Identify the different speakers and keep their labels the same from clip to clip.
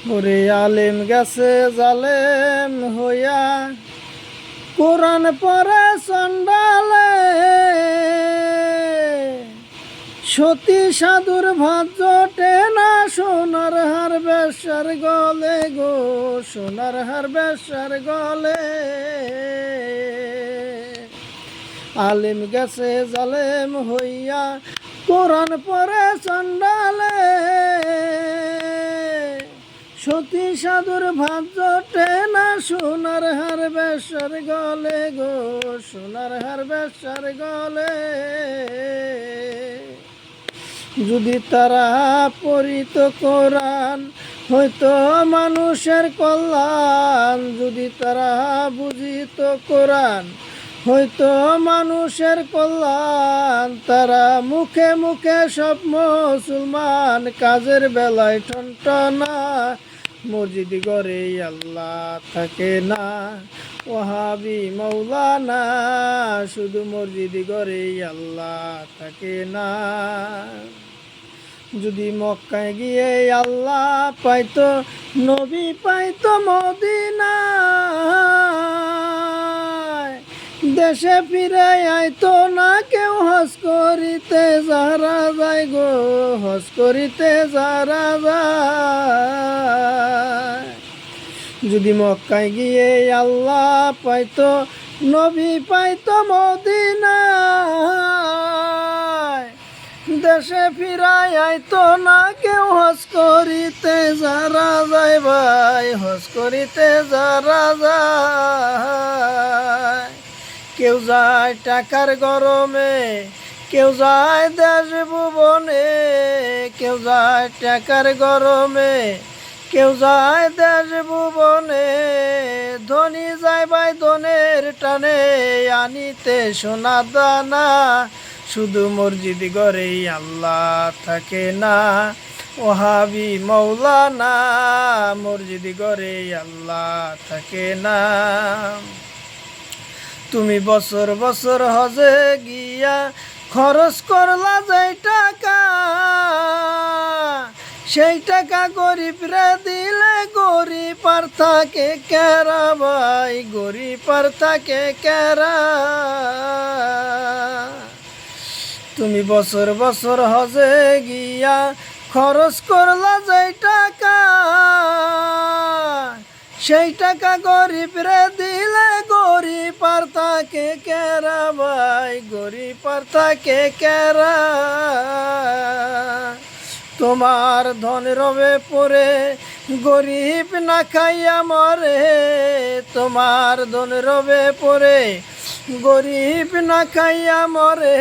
Speaker 1: ওরে আলেম গেছে জালেম হইয়া, কোরআন পড়ে চন্ডালে, সতী সাধুর ভাত জোটে না, সোনার হার বেশার গলে গো, সোনার হার বেশার গলে। আলেম গেছে জালেম হইয়া, কোরআন পড়ে চন্ডালে, সতী সাধুর ভাত জোটে না, সোনার হার বেশার গলে গো, সোনার হার বেশার গলে। যদি তারা পড়িত কোরআন, হয়তো মানুষের কল্যাণ। যদি তারা বুঝিত কোরআন, হয়তো মানুষের কল্যাণ। তারা মুখে মুখে সব মুসলমান, কাজের বেলায় টনটনা। মসজিদ ঘরে আল্লাহ থাকে না, ওহাবি মৌলানা। শুধু মসজিদ ঘরে আল্লাহ থাকে না। যদি মক্কায় গিয়ে আল্লাহ পাইতো, নবী পাইতো মদিনায়, দেশে ফিরে আইতো না কেউ হজ করিতে যারা যায় গো, হজ করিতে যারা যায়। যদি মক্কায় গিয়ে আল্লাহ পাইতো, নবী পাইতো মদিনায়, দেশে ফিরাই আইতো না কেউ হজ করিতে যারা যায় ভাই, হজ করিতে যারা যায়। কেউ যায় টাকার গরমে, কেউ যায় দেশ ভুবনে, কেউ যায় টাকার গরমে, কেউ যায় দেশ ভুবনে। ধনী যায় ভাই ধনের টানে, আনিতে সোনা দানা। শুধু মসজিদ ঘরেই আল্লাহ থাকে না, ওহাবি মৌলানা। মসজিদ ঘরেই আল্লাহ থাকে না। তুমি বছর বছর হজে গিয়া খরচ করলা যেই টাকা, সেই টাকা গরিবরে দিলে গরিব আর থাকে কেরা ভাই, গরিব আর থাকে কেরা। তুমি বছর বছর হজে গিয়া খরচ করলা যেই টাকা, সেই টাকা গরিবরে দিলে গরিব আর থাকে কেরা ভাই, গরিব আর থাকে কেরা। তোমার ধন রবে পরে গরিব না খাইয়া মরে, তোমার ধন রবে পরে গরিব না খাইয়া মরে।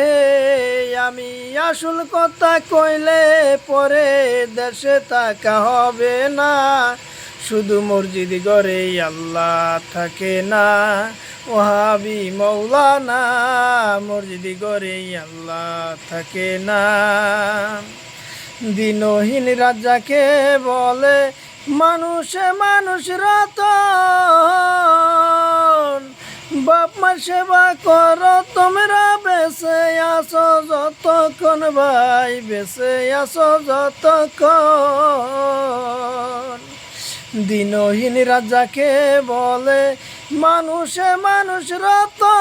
Speaker 1: আমি আসল কথা কইলে পরে দেশে থাকা হবে না। শুধু মসজিদ ঘরেই আল্লাহ থাকে না, ওহাবি মৌলানা। মসজিদ ঘরেই আল্লাহ থাকে না। দিনহীন রাজাকে বলে মানুষে মানুষ রতন। বাপ মার সেবা করো তোমরা, বেঁচে আসো যতক্ষণ ভাই, বেঁচে আসো যতক্ষণ। দিনহীন রাজাকে বলে মানুষে মানুষ রতন।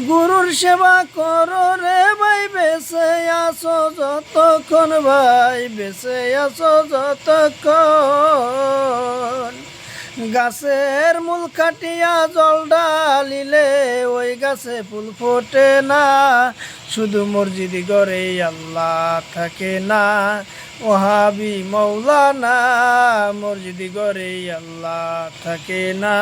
Speaker 1: গুরুর সেবা করো রে ভাই, বেঁচে আসো যতক্ষণ ভাই, বেঁচে আসো যতক্ষণ। গাছের মূল কাটিয়া জল ডালিলে ওই গাছে ফুল ফোটে না। শুধু মসজিদ ঘরেই আল্লাহ থাকে না, ওহাবি মৌলানা। মসজিদ ঘরেই আল্লাহ থাকে না।